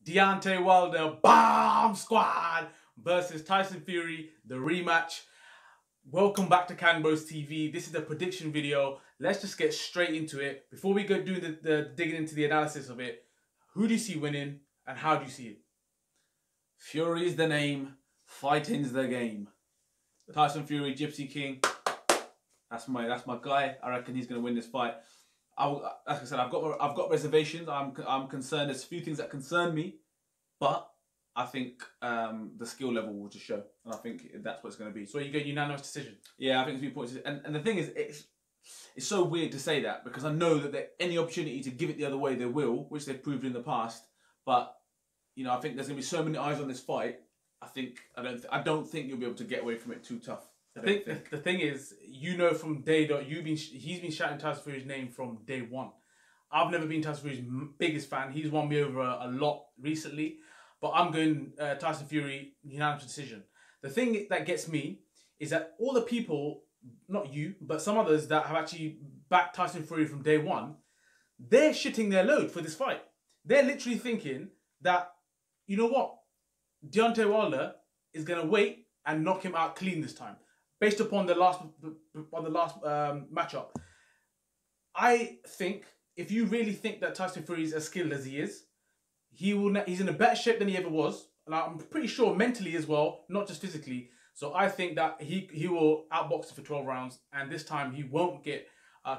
Deontay Wilder Bomb Squad versus Tyson Fury, the rematch. Welcome back to KangBrosTV. This is the prediction video. Let's just get straight into it. Before we go do the digging into the analysis of it, who do you see winning and how do you see it? Fury's the name, fighting's the game. Tyson Fury, Gypsy King. That's my guy. I reckon he's gonna win this fight. Like I said, I've got reservations. I'm concerned. There's a few things that concern me, but I think the skill level will just show, and I think that's what it's going to be. So you get unanimous decision. Yeah, I think it's 2 points. And the thing is, it's so weird to say that because I know that any opportunity to give it the other way, they will, which they've proved in the past. But you know, I think there's going to be so many eyes on this fight. I don't think you'll be able to get away from it too tough. The thing is, you know, from day dot, he's been shouting Tyson Fury's name from day one. I've never been Tyson Fury's biggest fan. He's won me over a lot recently, but I'm going Tyson Fury unanimous decision. The thing that gets me is that all the people, not you, but some others that have actually backed Tyson Fury from day one, they're shitting their load for this fight. They're literally thinking that, you know what, Deontay Wilder is gonna wait and knock him out clean this time. Based upon the last matchup, I think if you really think that Tyson Fury is as skilled as he is, he's in a better shape than he ever was, and I'm pretty sure mentally as well, not just physically. So I think that he will outbox him for 12 rounds, and this time he won't get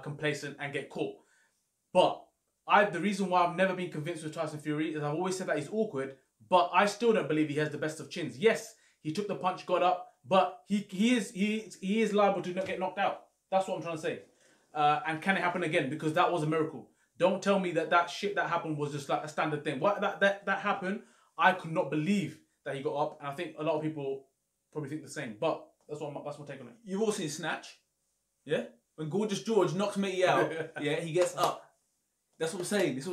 complacent and get caught. But the reason why I've never been convinced with Tyson Fury is I've always said that he's awkward, but I still don't believe he has the best of chins. Yes, he took the punch, got up, but he is liable to get knocked out. That's what I'm trying to say. And can it happen again? Because that was a miracle. Don't tell me that shit that happened was just like a standard thing. What that happened, I could not believe that he got up, and I think a lot of people probably think the same. But that's my take on it. You've all seen Snatch, yeah? When Gorgeous George knocks Matey out, yeah, he gets up. That's what I'm saying. That's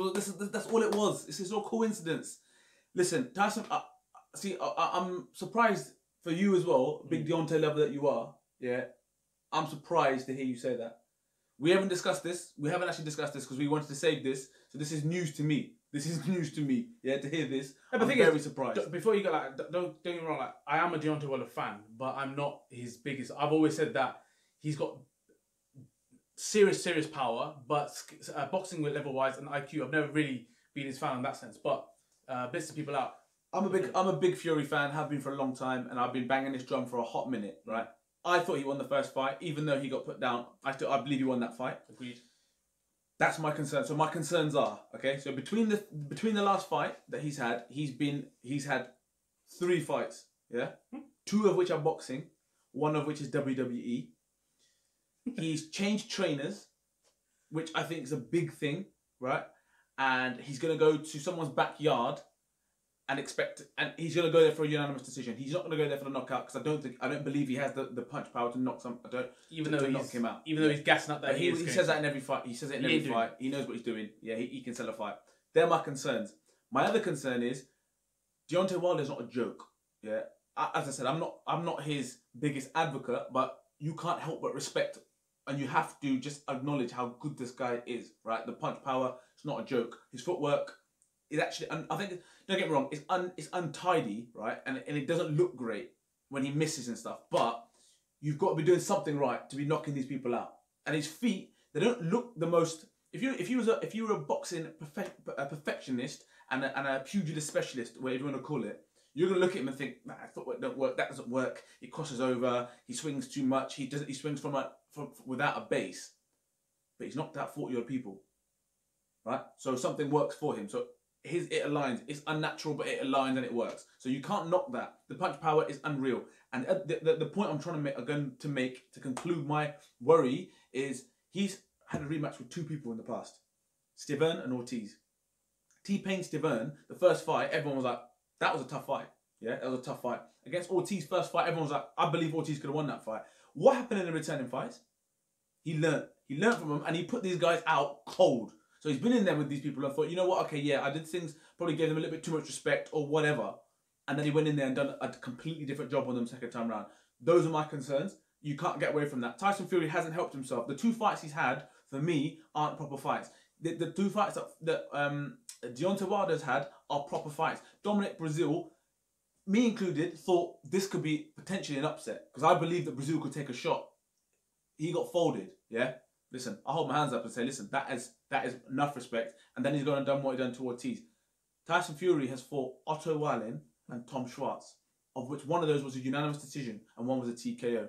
all it was. This is no coincidence. Listen, Tyson. I'm surprised for you as well, big Deontay lover that you are. Yeah, I'm surprised to hear you say that. We haven't discussed this. We haven't actually discussed this because we wanted to save this. So this is news to me. This is news to me. Yeah, to hear this, I'm very surprised. Before you go, like, don't get me wrong. Like, I am a Deontay Wilder fan, but I'm not his biggest. I've always said that he's got serious power, but boxing level wise and IQ, I've never really been his fan in that sense. But bits of people out. I'm a big Fury fan. Have been for a long time, and I've been banging this drum for a hot minute. Right. I thought he won the first fight, even though he got put down. I believe he won that fight. Agreed. That's my concern. So my concerns are, okay. So between the last fight that he's had 3 fights. Yeah, 2 of which are boxing, 1 of which is WWE. He's changed trainers, which I think is a big thing, right? And he's gonna go to someone's backyard and he's gonna go there for a unanimous decision. He's not gonna go there for the knockout because I don't believe he has the punch power to knock knock him out. Even though he's gassing up that he says that in every fight. He says it in every fight. He knows what he's doing. Yeah, he can sell a fight. They're my concerns. My other concern is Deontay Wilder is not a joke. Yeah, as I said, I'm not his biggest advocate, but you can't help but respect, and you have to just acknowledge how good this guy is. Right, the punch power is not a joke. His footwork is actually, I think, don't get me wrong, it's untidy, right? And it doesn't look great when he misses and stuff. But you've got to be doing something right to be knocking these people out. And his feet, they don't look the most. If you were a boxing perfectionist and a pugilist specialist, whatever you want to call it, you're gonna look at him and think, nah, footwork don't work. That doesn't work. He crosses over. He swings too much. He swings from without a base. But he's knocked out 40-odd people, right? So something works for him. So it aligns. It's unnatural, but it aligns and it works. So you can't knock that. The punch power is unreal. And the point I'm trying to make to conclude my worry is he's had a rematch with 2 people in the past, Stiverne and Ortiz. T-Pain Stiverne, the first fight, everyone was like, that was a tough fight. Yeah, that was a tough fight. Against Ortiz, first fight, everyone was like, I believe Ortiz could have won that fight. What happened in the returning fights? He learned from them, and he put these guys out cold. So he's been in there with these people and thought, you know what, okay, yeah, I did things, probably gave them a little bit too much respect or whatever. And then he went in there and done a completely different job on them second time round. Those are my concerns. You can't get away from that. Tyson Fury hasn't helped himself. The 2 fights he's had, for me, aren't proper fights. The 2 fights that Deontay Wilder's had are proper fights. Dominic Brazil, me included, thought this could be potentially an upset because I believe that Brazil could take a shot. He got folded, yeah? Listen, I hold my hands up and say, listen, that is enough respect. And then he's gone and done what he done to Ortiz. Tyson Fury has fought Otto Wallin and Tom Schwartz, of which one of those was a unanimous decision and one was a TKO.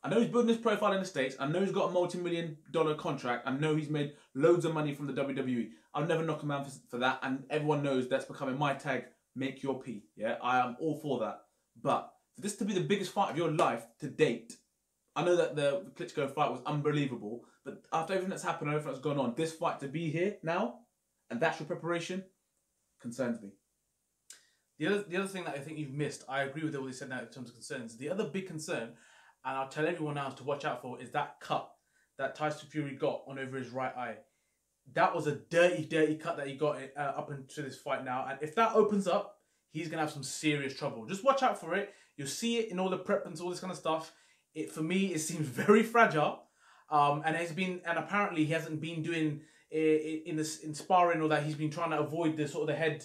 I know he's building his profile in the States. I know he's got a multi-million-dollar contract. I know he's made loads of money from the WWE. I'll never knock a man for that. And everyone knows that's becoming my tag, make your P. Yeah, I am all for that. But for this to be the biggest fight of your life to date, I know that the Klitschko fight was unbelievable. But after everything that's happened and everything that's gone on, this fight to be here now, and that's your preparation, concerns me. The other thing that I think you've missed, I agree with what you said now in terms of concerns. The other big concern, and I'll tell everyone else to watch out for, is that cut that Tyson Fury got on over his right eye. That was a dirty, dirty cut that he got up into this fight now. And if that opens up, he's going to have some serious trouble. Just watch out for it. You'll see it in all the prep and all this kind of stuff. For me, it seems very fragile. And apparently he hasn't been doing in sparring or that. He's been trying to avoid the sort of the head,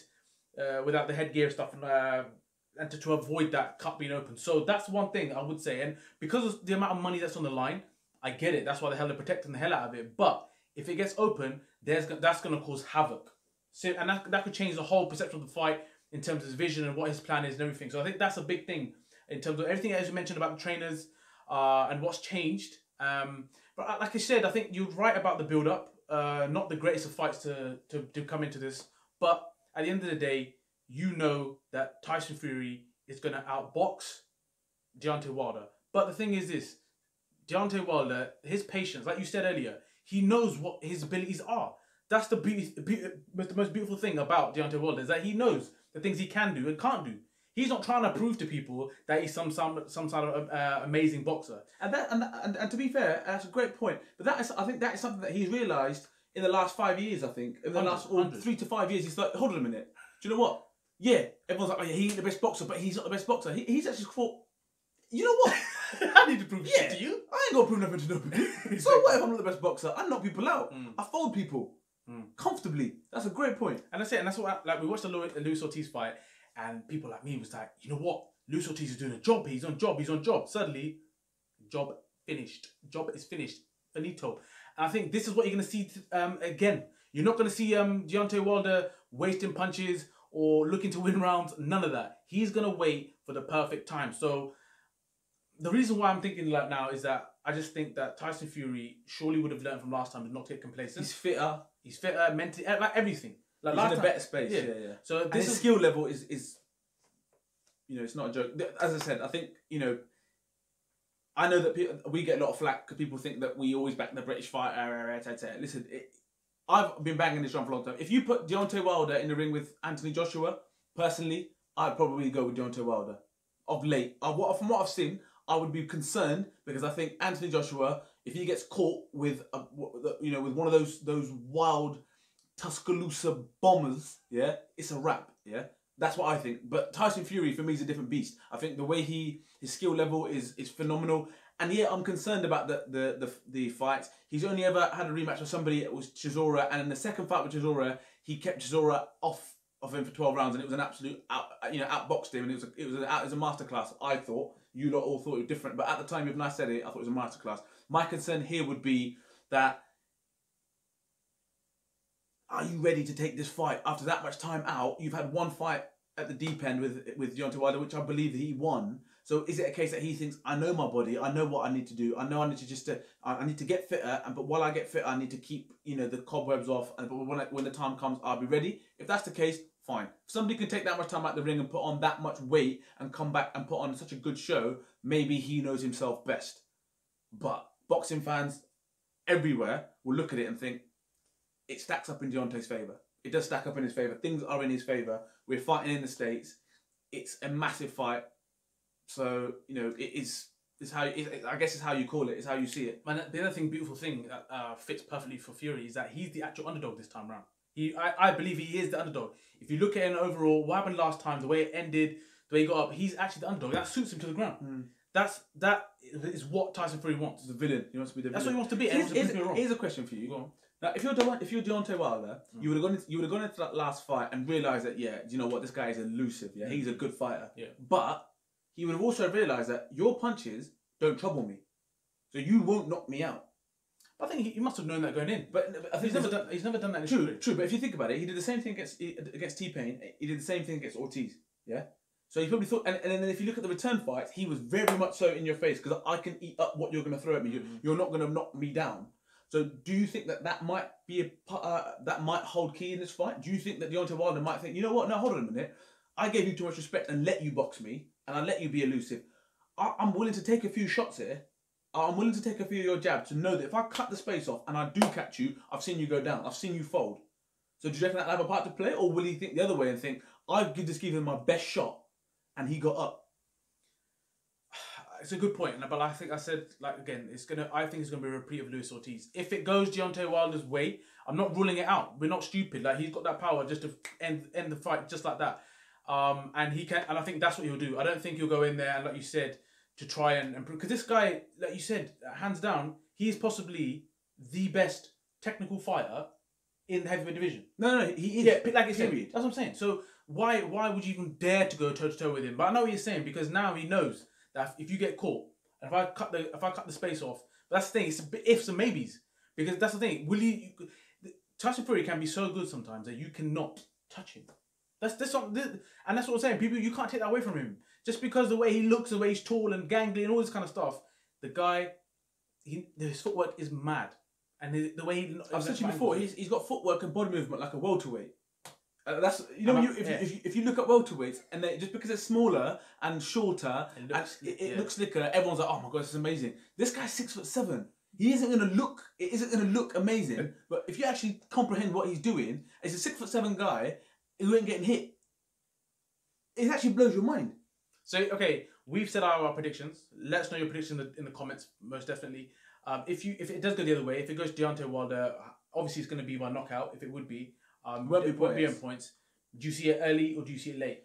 without the headgear stuff, and to avoid that cut being open. So that's one thing I would say. And because of the amount of money that's on the line, I get it. That's why they're protecting the hell out of it. But if it gets open, that's going to cause havoc. So, and that could change the whole perception of the fight in terms of his vision and what his plan is and everything. So I think that's a big thing in terms of everything as you mentioned about the trainers and what's changed. But like I said, I think you're right about the build-up. Not the greatest of fights to come into this. But at the end of the day, you know that Tyson Fury is going to outbox Deontay Wilder. But the thing is this, Deontay Wilder, his patience, like you said earlier, he knows what his abilities are. That's the most beautiful thing about Deontay Wilder, is that he knows the things he can do and can't do. He's not trying to prove to people that he's some sort of amazing boxer. And to be fair, that's a great point. But I think that is something that he's realised in the last 5 years, I think. In the last 3 to 5 years, he's like, hold on a minute. Do you know what? Yeah, everyone's like, oh yeah, he ain't the best boxer, but he's not the best boxer. He's actually thought, you know what? I need to prove shit to you. I ain't got to prove nothing to nobody. So what if I'm not the best boxer? I knock people out. I fold people comfortably. That's a great point. And that's it. And that's what, we watched the Luis Ortiz fight, and people like me was like, you know what? Luis Ortiz is doing a job. He's on job. Suddenly, job finished. Job is finished. Finito. And I think this is what you're going to see again. You're not going to see Deontay Wilder wasting punches or looking to win rounds. None of that. He's going to wait for the perfect time. So the reason why I'm thinking like now is that I just think that Tyson Fury surely would have learned from last time to not get complacent. He's fitter. He's fitter, mentally, like everything. Like he's in a better space. Yeah. So this skill level is, it's not a joke. As I said, I think, I know that we get a lot of flack because people think that we always back the British fighter. Listen, I've been banging this drum for a long time. If you put Deontay Wilder in the ring with Anthony Joshua, personally, I'd probably go with Deontay Wilder. Of late, from what I've seen, I would be concerned because I think Anthony Joshua, if he gets caught with with one of those wild Tuscaloosa bombers, yeah, it's a wrap, yeah. That's what I think. But Tyson Fury for me is a different beast. I think the way his skill level is phenomenal. And yeah, I'm concerned about the fights. He's only ever had a rematch with somebody. It was Chisora, and in the second fight with Chisora, he kept Chisora off of him for 12 rounds, and it was an absolute outboxed him, and it was a masterclass. I thought you lot all thought it was different, but at the time, when I said it, I thought it was a masterclass. My concern here would be that, are you ready to take this fight after that much time out? You've had one fight at the deep end with Deontay Wilder, which I believe he won. So is it a case that he thinks, I know my body, I know what I need to do, I know I need to I need to get fitter, but while I get fitter, I need to keep the cobwebs off, and when the time comes, I'll be ready. If that's the case, fine. If somebody can take that much time out the ring and put on that much weight and come back and put on such a good show, maybe he knows himself best. But boxing fans everywhere will look at it and think, it stacks up in Deontay's favour. It does stack up in his favour. Things are in his favour. We're fighting in the States. It's a massive fight. So, it's how, I guess it's how you call it. It's how you see it. And the other beautiful thing that fits perfectly for Fury is that he's the actual underdog this time round. I believe he is the underdog. If you look at it overall, what happened last time, the way it ended, the way he got up, he's actually the underdog. That suits him to the ground. That is what Tyson Fury wants. The villain. He wants to be the villain. That's what he wants to be. Here's a question for you. Go on. Now, if you're Deontay Wilder, you would have gone into that last fight and realised that, yeah, do you know what, this guy is elusive. Yeah, he's a good fighter. Yeah. But he would have also realised that your punches don't trouble me, so you won't knock me out. I think he must have known that going in. But I think he's never done that. In true. But if you think about it, he did the same thing against T-Pain. He did the same thing against Ortiz. Yeah. So he probably thought, and then if you look at the return fights, he was very much so in your face because I can eat up what you're going to throw at me. You're not going to knock me down. So do you think that might be that might hold key in this fight? Do you think that Deontay Wilder might think, you know what? No, hold on a minute. I gave you too much respect and let you box me, and I let you be elusive. I'm willing to take a few shots here. I'm willing to take a few of your jabs to know that if I cut the space off and I do catch you, I've seen you go down. I've seen you fold. So do you reckon that'll have a part to play? Or will he think the other way and think, I've just given him my best shot and he got up? It's a good point. But I think I said, like, again, I think it's going to be a repeat of Luis Ortiz. If it goes Deontay Wilder's way, I'm not ruling it out. We're not stupid. Like, he's got that power just to end the fight just like that. And he can, and I think that's what he'll do. I don't think he'll go in there and, like you said, to try and improve. Because this guy, like you said, hands down, he is possibly the best technical fighter in the heavyweight division. No, he is. Yeah, like you said, that's what I'm saying. So why would you even dare to go toe to toe with him? But I know what you're saying, because now he knows that if you get caught, and if I cut the space off, but that's the thing. It's ifs and maybes, because that's the thing. Tyson Fury can be so good sometimes that you cannot touch him. And that's what I'm saying. People, you can't take that away from him. Just because the way he looks, the way he's tall and gangly and all this kind of stuff, the guy, his footwork is mad. And the way he... I've said to you before, he's got footwork and body movement like a welterweight. That's, you know, if you look at welterweights, and just because it's smaller and shorter, it looks slicker, everyone's like, oh my God, this is amazing. This guy's 6'7". He isn't going to look, it isn't going to look amazing. But if you actually comprehend what he's doing, it's a 6'7" guy who ain't getting hit. It actually blows your mind. So, okay, we've said our predictions. Let us know your predictions in the comments, most definitely. If it does go the other way, if it goes Deontay Wilder, obviously it's going to be by knockout, if it would be. It won't be on points. Do you see it early or do you see it late?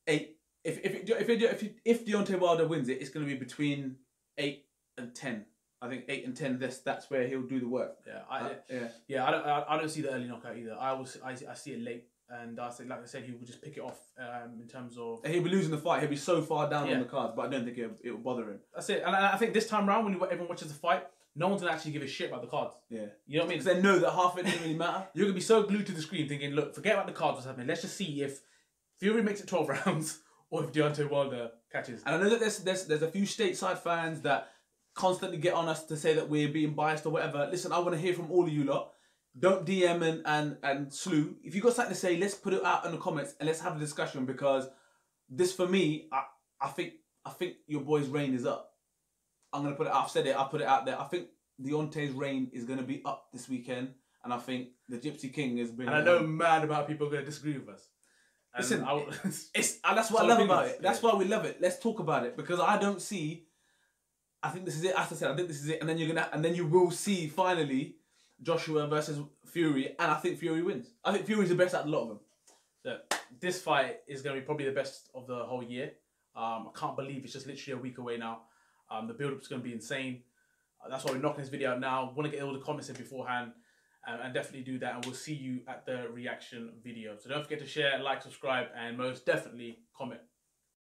8. If Deontay Wilder wins it, it's going to be between 8 and 10. I think 8 and 10. That's where he'll do the work. Yeah. I don't see the early knockout either. I see it late, and like I said, he will just pick it off in terms of. And he'll be losing the fight. He'll be so far down on the cards, but I don't think it will bother him. That's it. And I think this time round, when everyone watches the fight, no one's gonna actually give a shit about the cards. Yeah. You know what I mean? Because they know that half of it doesn't really matter. You're gonna be so glued to the screen thinking, look, forget about the cards, what's happening. Let's just see if Fury makes it 12 rounds or if Deontay Wilder catches. And I know that there's a few stateside fans that constantly get on us to say that we're being biased or whatever. Listen, I want to hear from all of you lot. Don't DM and slew. If you got something to say, let's put it out in the comments and let's have a discussion, because this, for me, I think your boy's reign is up. I'm gonna put it. I've said it. I'll put it out there. I think Deontay's reign is gonna be up this weekend, and I think the Gypsy King is bringing. And I know mad about people are gonna disagree with us. And listen, that's what I love about it. That's why we love it. Let's talk about it, because I don't see. I think this is it. As I said, I think this is it, and then you will see finally Joshua versus Fury, and I think Fury wins. I think Fury's the best out of a lot of them. So this fight is going to be probably the best of the whole year. I can't believe it's just literally a week away now. The build-up is going to be insane. That's why we're knocking this video out now. Want to get all the comments in beforehand, and definitely do that. And we'll see you at the reaction video. So don't forget to share, like, subscribe, and most definitely comment.